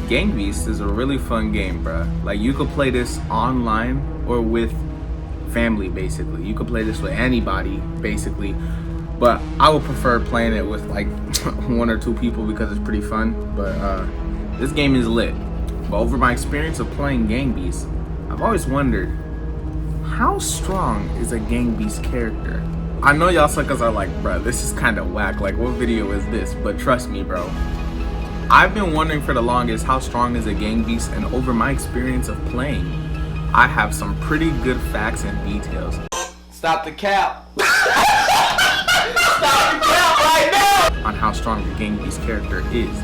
Gang Beasts is a really fun game, bruh. Like, you could play this online or with family, basically. You could play this with anybody, basically. But I would prefer playing it with like one or two people because it's pretty fun. But this game is lit. But over my experience of playing Gang Beasts, I've always wondered, how strong is a Gang Beast character? I know y'all suckers are like, bruh, this is kind of whack. Like, what video is this? But trust me, bro. I've been wondering for the longest, how strong is a Gang Beast? And over my experience of playing, I have some pretty good facts and details. Stop the cap. Stop the cap right now! On how strong the Gang Beast character is.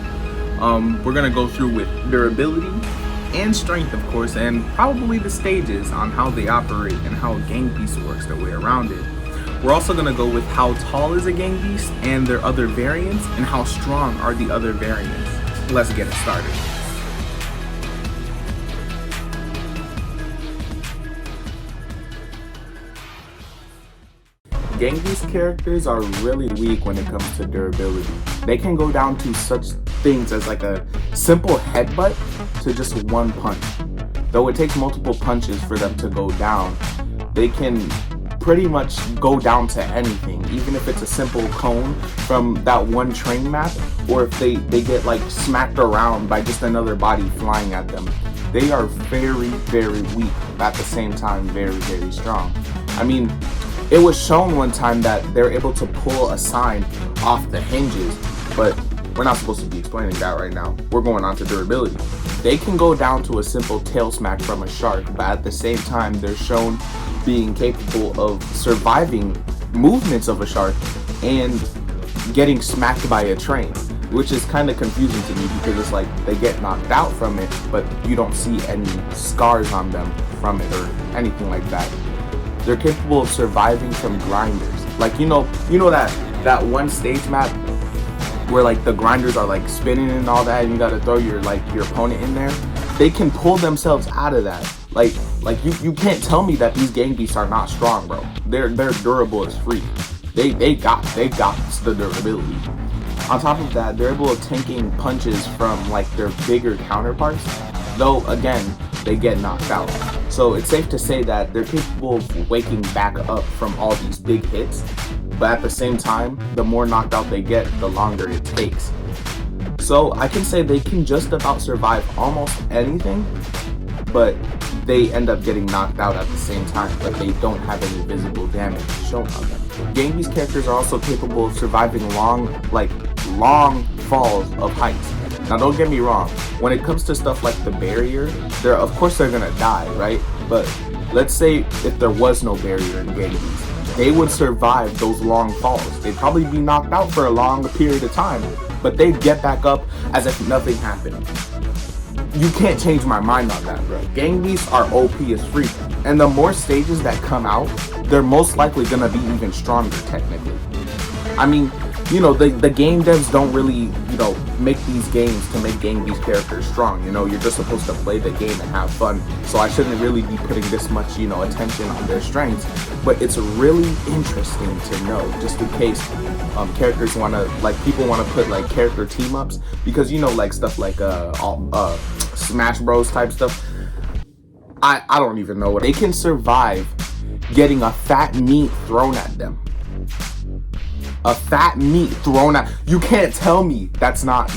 We're gonna go through with durability and strength, of course, and probably the stages on how they operate and how a Gang Beast works their way around it. We're also gonna go with how tall is a Gang Beast and their other variants, and how strong are the other variants. Let's get it started. Gang Beast characters are really weak when it comes to durability. They can go down to such things as like a simple headbutt to just one punch. Though it takes multiple punches for them to go down, they can pretty much go down to anything, even if it's a simple cone from that one train map, or if they get like smacked around by just another body flying at them. They are very, very weak, but at the same time very, very strong. I mean, it was shown one time that they're able to pull a sign off the hinges, but we're not supposed to be explaining that right now. We're going on to durability. They can go down to a simple tail smack from a shark, but at the same time, they're shown being capable of surviving movements of a shark and getting smacked by a train, which is kind of confusing to me because it's like they get knocked out from it, but you don't see any scars on them from it or anything like that. They're capable of surviving from grinders. Like, you know that one stage map where like the grinders are like spinning and all that, and you gotta throw your opponent in there. They can pull themselves out of that. Like you can't tell me that these Gang Beasts are not strong, bro. They're durable as freak. They got the durability. On top of that, they're able to tanking punches from like their bigger counterparts. Though again, they get knocked out. So it's safe to say that they're capable of waking back up from all these big hits. But at the same time, the more knocked out they get, the longer it takes. So I can say they can just about survive almost anything, but they end up getting knocked out at the same time, but they don't have any visible damage shown on them. Gang Beast characters are also capable of surviving long falls of heights. Now don't get me wrong, when it comes to stuff like the barrier, of course they're gonna die, right? But let's say if there was no barrier in Gang Beast, they would survive those long falls. They'd probably be knocked out for a long period of time, but they'd get back up as if nothing happened. You can't change my mind on that, bro. Gang Beasts are OP as freak, and the more stages that come out, they're most likely gonna be even stronger technically. I mean, the game devs don't really, make these games to make Gang Beast characters strong. You're just supposed to play the game and have fun. So I shouldn't really be putting this much, attention on their strengths. But it's really interesting to know, just in case characters people want to put like character team ups, because like stuff like Smash Bros type stuff. I don't even know what they can survive getting a fat meat thrown at them. A fat meat thrown at you. Can't tell me that's not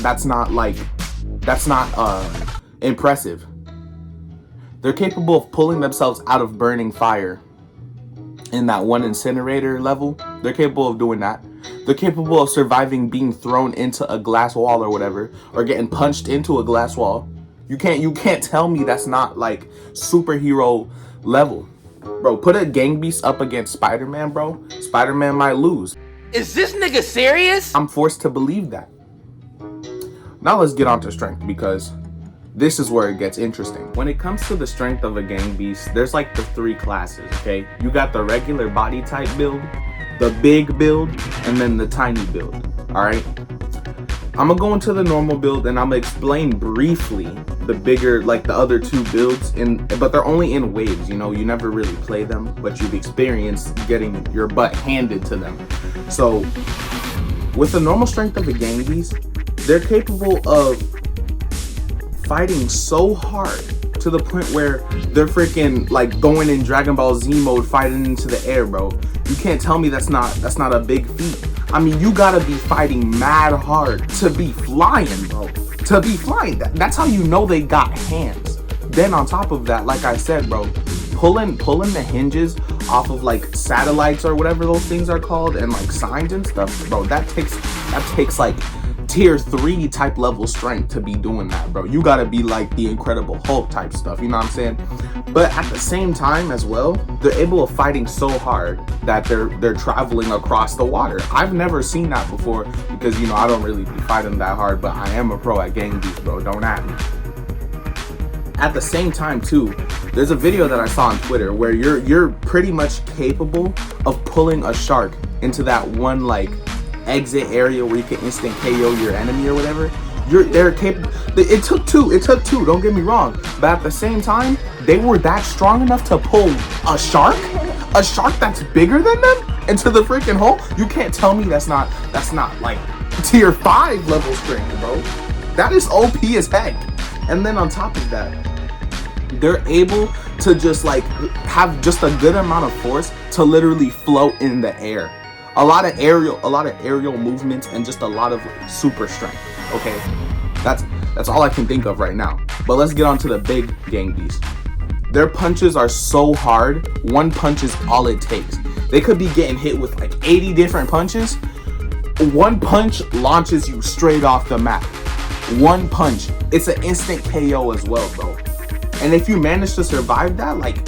impressive. They're capable of pulling themselves out of burning fire in that one incinerator level. They're capable of doing that. They're capable of surviving being thrown into a glass wall or whatever, or getting punched into a glass wall. You can't tell me that's not like superhero level. Bro, put a Gang Beast up against Spider-Man, bro. Spider-Man might lose. Is this nigga serious? I'm forced to believe that. Now let's get on to strength, because this is where it gets interesting. When it comes to the strength of a Gang Beast, there's like the three classes, okay? You got the regular body type build, the big build, and then the tiny build, all right? I'm gonna go into the normal build and I'm gonna explain briefly the bigger, like the other two builds, but they're only in waves, you never really play them, but you've experienced getting your butt handed to them. So with the normal strength of the Gang Beast, they're capable of fighting so hard to the point where they're freaking like going in Dragon Ball Z mode, fighting into the air, bro. You can't tell me that's not a big feat. I mean, you gotta be fighting mad hard to be flying, bro. To be flying, that's how you know they got hands. Then on top of that, like I said, bro, pulling the hinges off of like satellites or whatever those things are called, and like signs and stuff, bro, that takes like tier 3 type level strength to be doing that, bro. You gotta be like the Incredible Hulk type stuff, you know what I'm saying? But at the same time as well, they're able to fighting so hard that they're traveling across the water. I've never seen that before because, you know, I don't really be fighting that hard, but I am a pro at Gang Beasts, bro. Don't at me. At the same time too, there's a video that I saw on Twitter where you're pretty much capable of pulling a shark into that one like exit area where you can instant KO your enemy or whatever. They're capable. It took two, don't get me wrong, but at the same time they were that strong enough to pull a shark that's bigger than them into the freaking hole. You can't tell me that's not like tier 5 level strength, bro. That is OP as heck. And then on top of that, they're able to just like have just a good amount of force to literally float in the air. A lot of aerial movements and just a lot of like, super strength. Okay, that's all I can think of right now. But let's get on to the big Gang Beasts. Their punches are so hard. One punch is all it takes. They could be getting hit with like 80 different punches. One punch launches you straight off the map. One punch, it's an instant KO as well, bro. And if you manage to survive that, like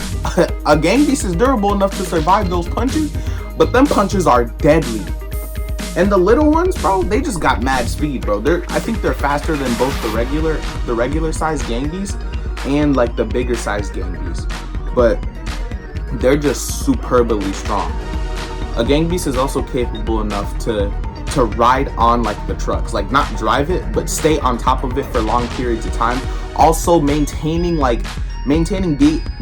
a Gang Beast is durable enough to survive those punches, but them punches are deadly. And the little ones, bro, they just got mad speed, bro. I think they're faster than both the regular size Gang Beasts and like the bigger size Gang Beasts. But they're just superbly strong. A Gang Beast is also capable enough to ride on like the trucks, like not drive it, but stay on top of it for long periods of time. Also maintaining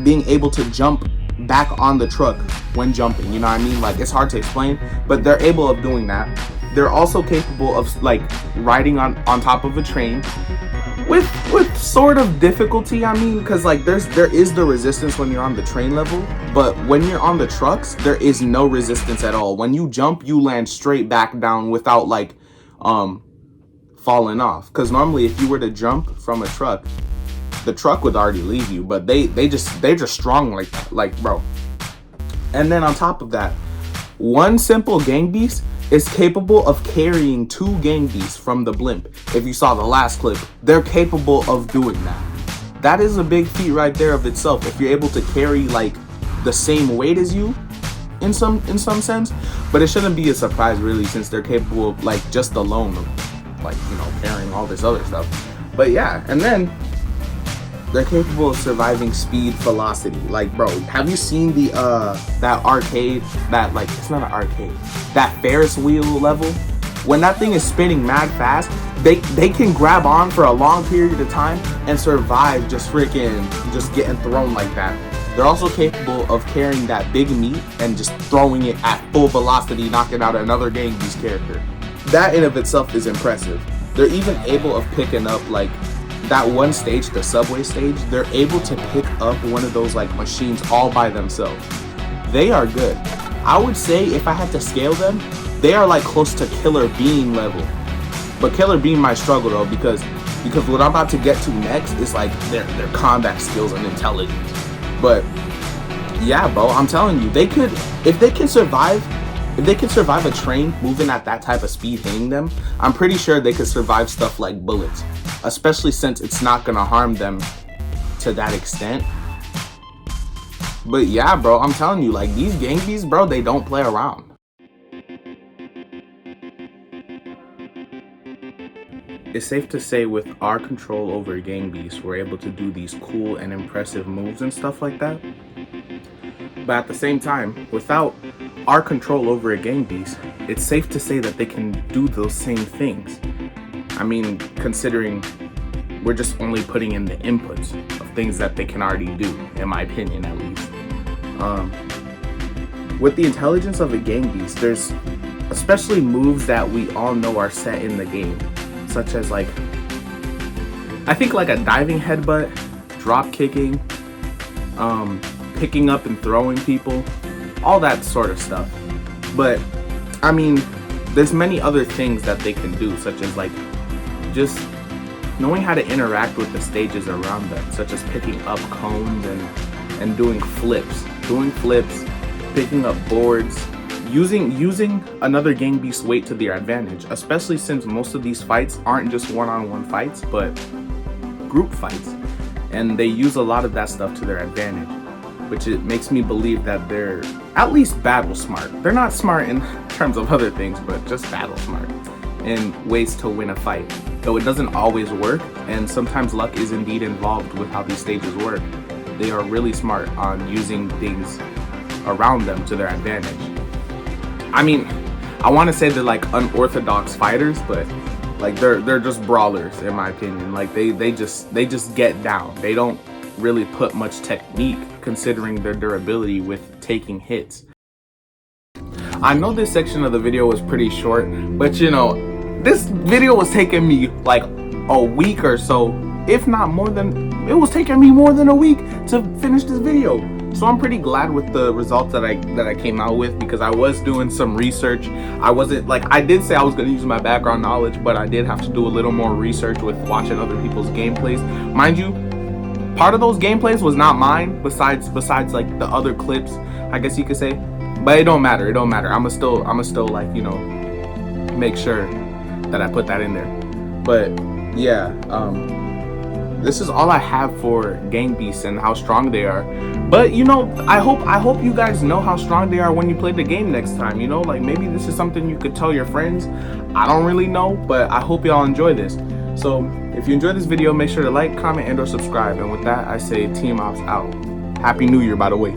being able to jump back on the truck when jumping, you know what I mean? Like, it's hard to explain, but they're able of doing that. They're also capable of like riding on top of a train with sort of difficulty. I mean, because like there is the resistance when you're on the train level, but when you're on the trucks, there is no resistance at all. When you jump, you land straight back down without like falling off. Because normally if you were to jump from a truck, the truck would already leave you, but they're just strong like that, like, bro. And then on top of that, one simple Gang Beast is capable of carrying 2 Gang Beasts from the blimp. If you saw the last clip, they're capable of doing that. That is a big feat right there of itself. If you're able to carry like the same weight as you in some sense, but it shouldn't be a surprise really, since they're capable of like just alone of like, you know, carrying all this other stuff. But yeah, and then they're capable of surviving speed velocity. Like, bro, have you seen the that arcade, that like, it's not an arcade, that Ferris wheel level? When that thing is spinning mad fast, they can grab on for a long period of time and survive just getting thrown like that. They're also capable of carrying that big meat and just throwing it at full velocity, knocking out another Gang Beast character. That in of itself is impressive. They're even able of picking up like that one stage, the subway stage. They're able to pick up one of those like machines all by themselves. They are good. I would say if I had to scale them, they are like close to Killer Bean level. But Killer Bean might struggle though, because what I'm about to get to next is like their combat skills and intelligence. But yeah, bro, I'm telling you, they could, if they can survive a train moving at that type of speed hitting them, I'm pretty sure they could survive stuff like bullets, especially since it's not gonna harm them to that extent. But yeah, bro, I'm telling you, like, these Gang Beasts, bro, they don't play around. It's safe to say with our control over Gang Beasts, we're able to do these cool and impressive moves and stuff like that. But at the same time, without our control over a Gang Beast, it's safe to say that they can do those same things. I mean, considering we're just only putting in the inputs of things that they can already do, in my opinion at least. With the intelligence of a Gang Beast, there's especially moves that we all know are set in the game, such as like I think like a diving headbutt, drop kicking, picking up and throwing people, all that sort of stuff. But I mean, there's many other things that they can do, such as like just knowing how to interact with the stages around them, such as picking up cones and doing flips, picking up boards, using another Gang Beast's weight to their advantage, especially since most of these fights aren't just one-on-one fights, but group fights, and they use a lot of that stuff to their advantage, which it makes me believe that they're at least battle smart. They're not smart in terms of other things, but just battle smart in ways to win a fight. Though it doesn't always work, and sometimes luck is indeed involved with how these stages work, they are really smart on using things around them to their advantage. I mean, I want to say they're like unorthodox fighters, but like they're just brawlers in my opinion. Like they just get down. They don't really put much technique considering their durability with taking hits. I know this section of the video was pretty short, but you know, this video was taking me like a week or so, if not more than, it was taking me more than a week to finish this video. So I'm pretty glad with the results that I came out with, because I was doing some research. I wasn't like, I did say I was going to use my background knowledge, but I did have to do a little more research with watching other people's gameplays. Mind you, part of those gameplays was not mine, besides like the other clips, I guess you could say. But it don't matter. I'ma still like, you know, make sure that I put that in there. But yeah, this is all I have for Gang Beasts and how strong they are. But you know, I hope you guys know how strong they are when you play the game next time. You know, like maybe this is something you could tell your friends. I don't really know, but I hope y'all enjoy this. So if you enjoyed this video, make sure to like, comment, and/or subscribe. And with that, I say Team Ops out. Happy New Year, by the way.